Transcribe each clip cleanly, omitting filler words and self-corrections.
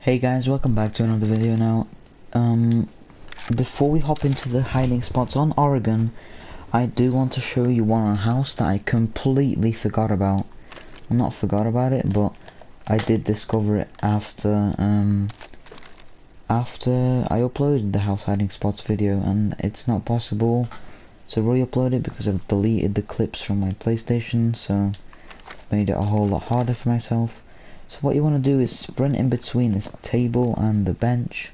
Hey guys, welcome back to another video now. Before we hop into the hiding spots on Oregon, I do want to show you one on a house that I completely forgot about. Well, not forgot about it, but I did discover it after I uploaded the house hiding spots video, and it's not possible to re-upload it because I've deleted the clips from my PlayStation, so I've made it a whole lot harder for myself. So what you want to do is sprint in between this table and the bench,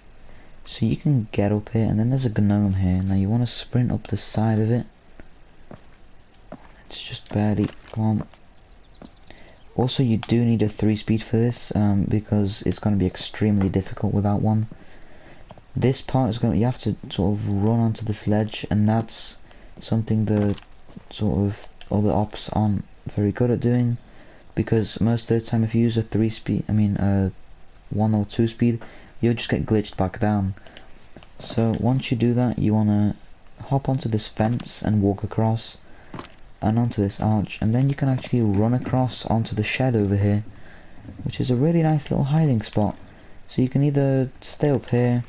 so you can get up here, and then there's a gnome here. Now you want to sprint up the side of it. It's just barely, come on. Also you do need a 3-speed for this, because it's going to be extremely difficult without one. This part is going to, you have to sort of run onto the sledge, and that's something the sort of other ops aren't very good at doing. Because most of the time if you use a 3-speed, 1 or 2-speed, you'll just get glitched back down. So once you do that, you want to hop onto this fence and walk across and onto this arch, and then you can actually run across onto the shed over here, which is a really nice little hiding spot. So you can either stay up here,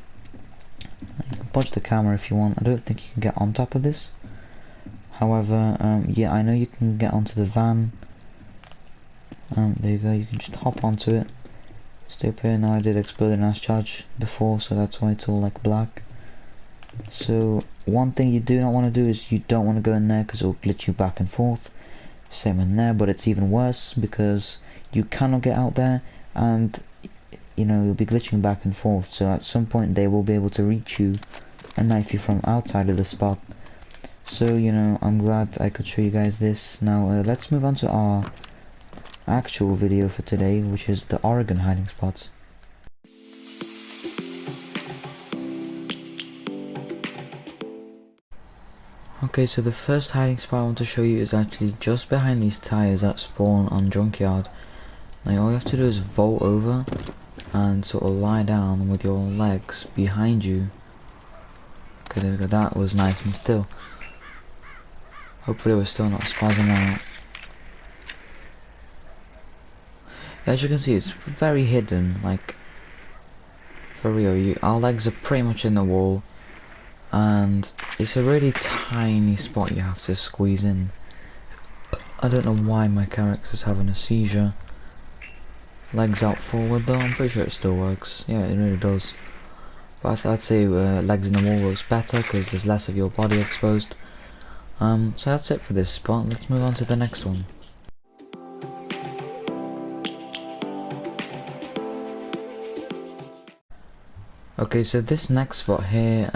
you can budge the camera if you want. I don't think you can get on top of this. However, yeah, I know you can get onto the van. There you go, you can just hop onto it, stay up here. Now I did explode an ass charge before, so that's why it's all like black. So one thing you do not want to do is you don't want to go in there because it will glitch you back and forth. Same in there, but it's even worse because you cannot get out there, and you know, you'll be glitching back and forth, so at some point they will be able to reach you and knife you from outside of the spot. So you know, I'm glad I could show you guys this. Now let's move on to our actual video for today, which is the Oregon hiding spots. Okay, so the first hiding spot I want to show you is actually just behind these tires that spawn on Junkyard. Now all you have to do is vault over and sort of lie down with your legs behind you. Okay, there we go, that was nice and still. Hopefully we're still not spazzing out. As you can see, it's very hidden, like, for real. Our legs are pretty much in the wall, and it's a really tiny spot you have to squeeze in. I don't know why my character's having a seizure. Legs out forward though, I'm pretty sure it still works. Yeah, it really does. But I'd say legs in the wall works better because there's less of your body exposed. So that's it for this spot. Let's move on to the next one. Okay, so this next spot here,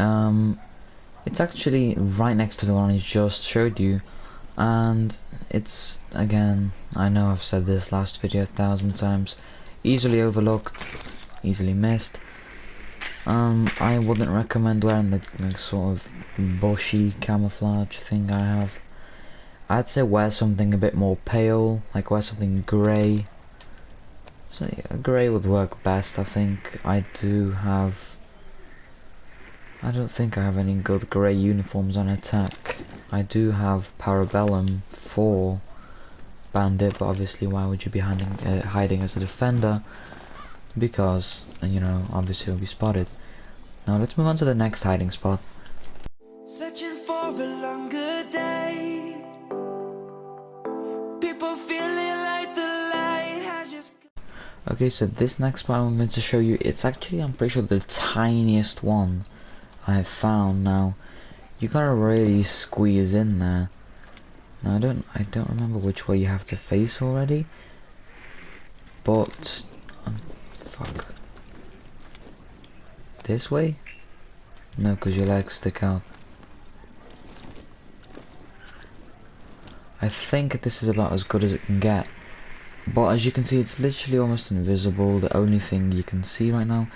it's actually right next to the one I just showed you, and it's, again, I know I've said this last video 1,000 times, easily overlooked, easily missed. I wouldn't recommend wearing the like sort of bushy camouflage thing I have. I'd say wear something a bit more pale, like wear something grey. So yeah, grey would work best, I think. I don't think I have any good grey uniforms on attack. I do have Parabellum for Bandit, but obviously why would you be hiding as a defender? Because, you know, obviously you'll be spotted. Now let's move on to the next hiding spot. Searching for a longer day. People feeling like the light has just... Okay, so this next spot I'm going to show you, it's actually, I'm pretty sure, the tiniest one I have found. Now you gotta really squeeze in there. Now I don't remember which way you have to face already, but fuck, this way? No, because your legs stick out. I think this is about as good as it can get, but as you can see, it's literally almost invisible. The only thing you can see right now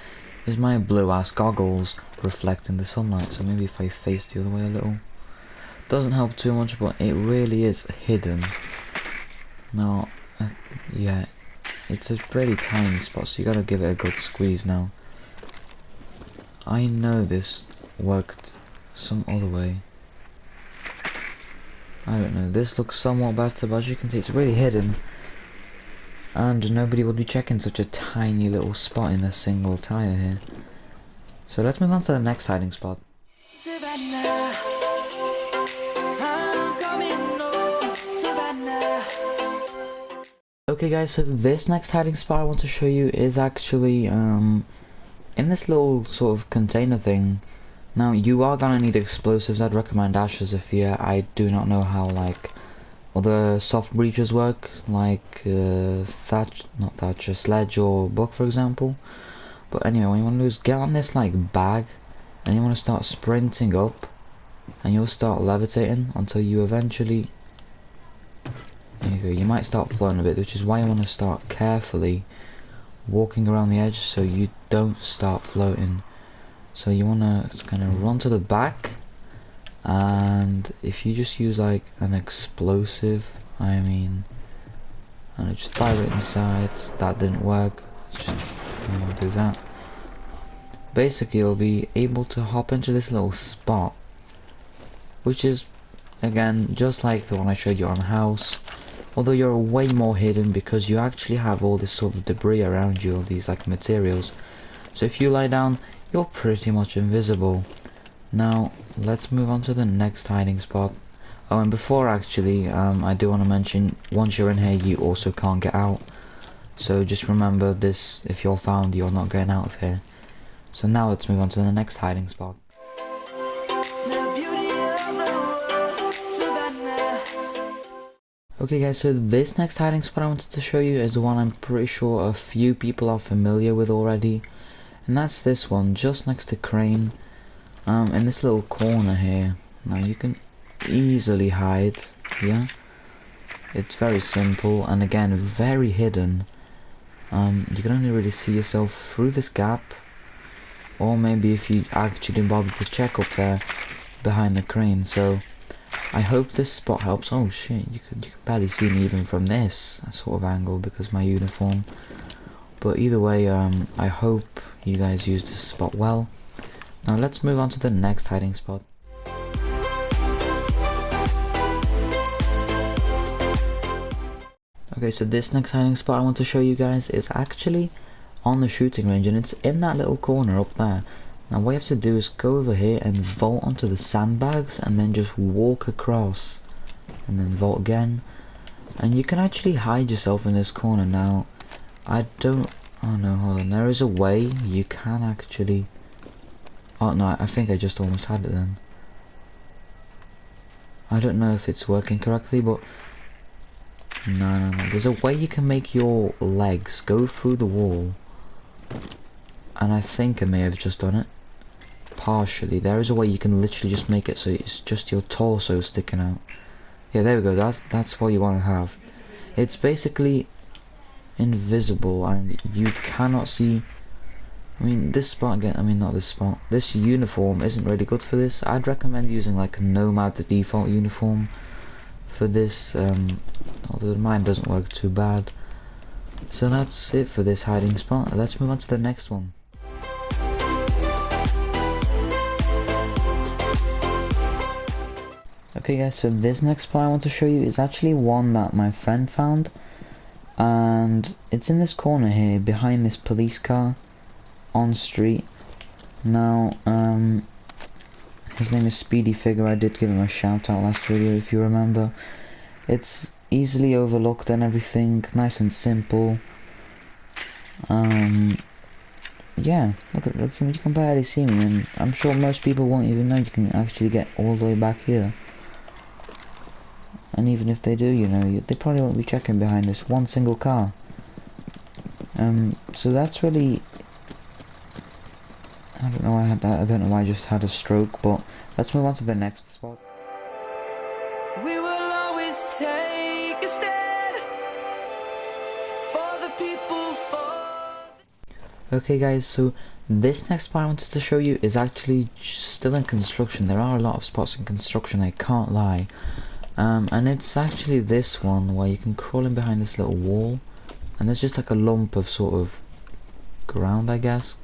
is my blue ass goggles reflecting the sunlight, so maybe if I face the other way a little. Doesn't help too much, but it really is hidden. Now, yeah, it's a really tiny spot, so you gotta give it a good squeeze. Now, I know this worked some other way. I don't know, this looks somewhat better, but as you can see it's really hidden. And nobody would be checking such a tiny little spot in a single tire here. So let's move on to the next hiding spot. Savannah, I'm coming home, Savannah. Okay guys, so this next hiding spot I want to show you is actually in this little sort of container thing. Now you are gonna need explosives. I'd recommend ashes if you. I do not know how like other soft breaches work, like sledge or book for example. But anyway, what you want to do is get on this like bag, and you want to start sprinting up, and you'll start levitating until you eventually. There you go. You might start floating a bit, which is why you want to start carefully walking around the edge so you don't start floating. So you want to kind of run to the back, and if you just use like an explosive, and I just fire it inside. That didn't work. Just do that. Basically, you'll be able to hop into this little spot, which is again just like the one I showed you on house. Although you're way more hidden because you actually have all this sort of debris around you, all these like materials. So if you lie down, you're pretty much invisible. Now let's move on to the next hiding spot. Oh, and before actually, I do want to mention, once you're in here you also can't get out. So just remember this, if you're found you're not getting out of here. So now let's move on to the next hiding spot. The beauty of the world, Savannah. Okay guys, so this next hiding spot I wanted to show you is the one I'm pretty sure a few people are familiar with already. And that's this one, just next to Crane, in this little corner here. Now you can easily hide here. It's very simple, and again, very hidden. You can only really see yourself through this gap, or maybe if you actually bother to check up there behind the crane. So I hope this spot helps. Oh shit, you can barely see me even from this sort of angle because of my uniform. But either way, I hope you guys use this spot well. Now let's move on to the next hiding spot. Okay, so this next hiding spot I want to show you guys is actually on the shooting range, and it's in that little corner up there. Now what you have to do is go over here and vault onto the sandbags, and then just walk across, and then vault again. And you can actually hide yourself in this corner. Now I don't, oh no, hold on, there is a way you can actually, oh no, I think I just almost had it then. I don't know if it's working correctly, but no, there's a way you can make your legs go through the wall, and I think I may have just done it partially. There is a way you can literally just make it so it's just your torso sticking out. Yeah, there we go, that's what you want to have. It's basically invisible and you cannot see. This spot again, not this spot, this uniform isn't really good for this. I'd recommend using like a Nomad, the default uniform, for this, although mine doesn't work too bad. So that's it for this hiding spot. Let's move on to the next one. Okay guys, so this next spot I want to show you is actually one that my friend found, and it's in this corner here behind this police car on street. Now his name is Speedy Figure. I did give him a shout out last video if you remember. It's easily overlooked and everything, nice and simple. Yeah, look at it, you can barely see me, and I'm sure most people won't even know you can actually get all the way back here. And even if they do, they probably won't be checking behind this one single car. So that's really, I don't know why I don't know why I just had a stroke, but let's move on to the next spot. We will always take a stand for the people, Okay guys, so this next spot I wanted to show you is actually still in construction. There are a lot of spots in construction, I can't lie. And it's actually this one where you can crawl in behind this little wall, and there's just like a lump of sort of ground, I guess,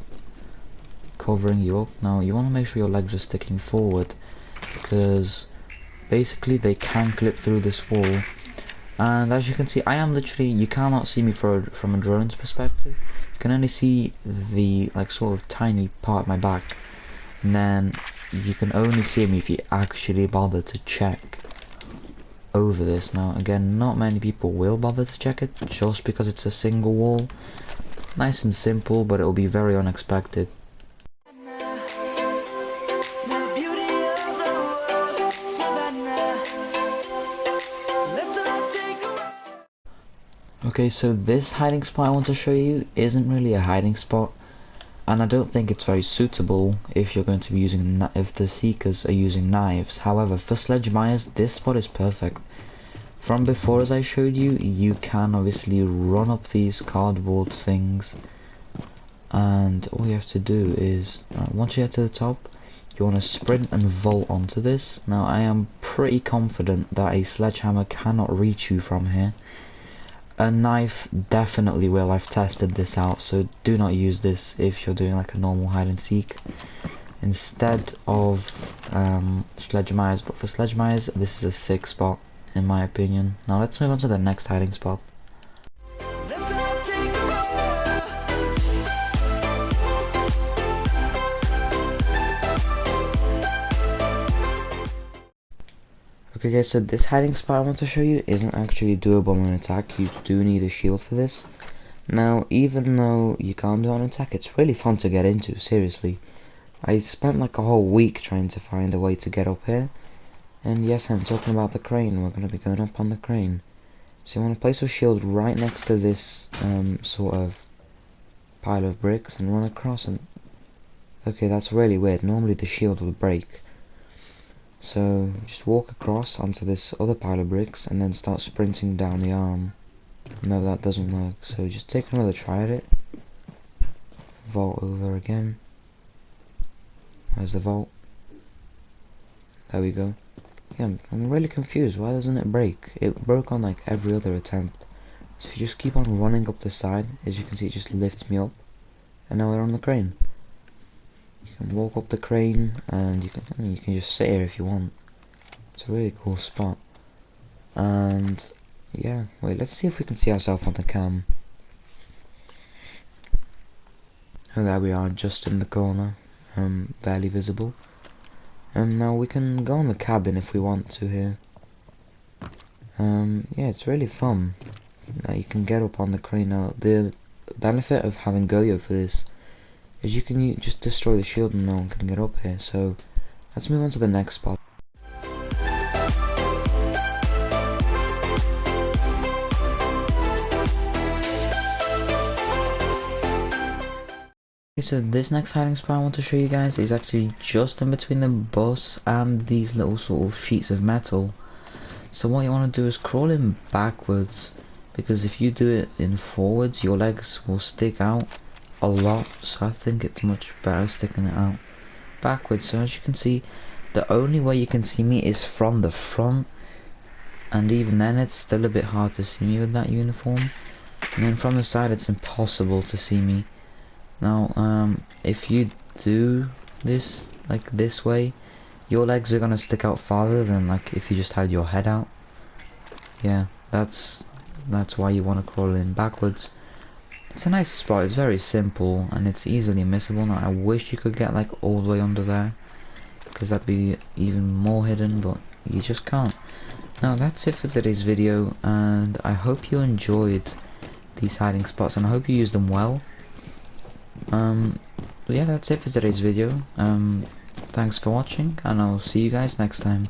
covering you up. Now you want to make sure your legs are sticking forward, because basically they can clip through this wall. And as you can see, I am literally, you cannot see me from a drone's perspective. You can only see the like sort of tiny part of my back, and then you can only see me if you actually bother to check over this. Now again, not many people will bother to check it just because it's a single wall. Nice and simple, but it will be very unexpected. The beauty of the world, Savannah. Let's all take a ride. Okay, so this hiding spot I want to show you isn't really a hiding spot, and I don't think it's very suitable if you're going to be using, if the seekers are using knives. However, for sledge mines, this spot is perfect. From before, as I showed you, you can obviously run up these cardboard things, and all you have to do is, once you get to the top, you want to sprint and vault onto this. Now I am pretty confident that a sledgehammer cannot reach you from here. A knife definitely will. I've tested this out, so do not use this if you're doing like a normal hide and seek instead of sledge mines. But for sledge mines, this is a sick spot in my opinion. Now let's move on to the next hiding spot. Let's all take a ride. Okay guys, so this hiding spot I want to show you isn't actually doable on attack. You do need a shield for this. Now even though you can't do it on attack, it's really fun to get into, seriously. I spent like a whole week trying to find a way to get up here. And yes, I'm talking about the crane. We're going to be going up on the crane. So you want to place a shield right next to this sort of pile of bricks and run across and... Okay, that's really weird. Normally the shield would break. So just walk across onto this other pile of bricks and then start sprinting down the arm. No, that doesn't work. So just take another try at it. Vault over again. There's the vault. There we go. Yeah, I'm really confused. Why doesn't it break? It broke on like every other attempt. So if you just keep on running up the side, as you can see, it just lifts me up. And now we're on the crane. You can walk up the crane, and you can just sit here if you want. It's a really cool spot. And yeah, wait, let's see if we can see ourselves on the cam. And there we are, just in the corner, barely visible. And now we can go in the cabin if we want to here. Yeah, it's really fun. You can get up on the crane. Now the benefit of having Goyo for this is you can just destroy the shield and no one can get up here. So let's move on to the next spot. Okay, so this next hiding spot I want to show you guys is actually just in between the bus and these little sort of sheets of metal. So what you want to do is crawl in backwards, because if you do it in forwards your legs will stick out a lot, so I think it's much better sticking it out backwards. So as you can see, the only way you can see me is from the front, and even then it's still a bit hard to see me with that uniform, and then from the side it's impossible to see me. Now if you do this like this way, your legs are gonna stick out farther than like if you just had your head out. Yeah, that's why you want to crawl in backwards. It's a nice spot, it's very simple and it's easily missable. Now I wish you could get like all the way under there, because that'd be even more hidden, but you just can't. Now that's it for today's video, and I hope you enjoyed these hiding spots and I hope you use them well. But yeah, that's it for today's video. Thanks for watching, and I'll see you guys next time.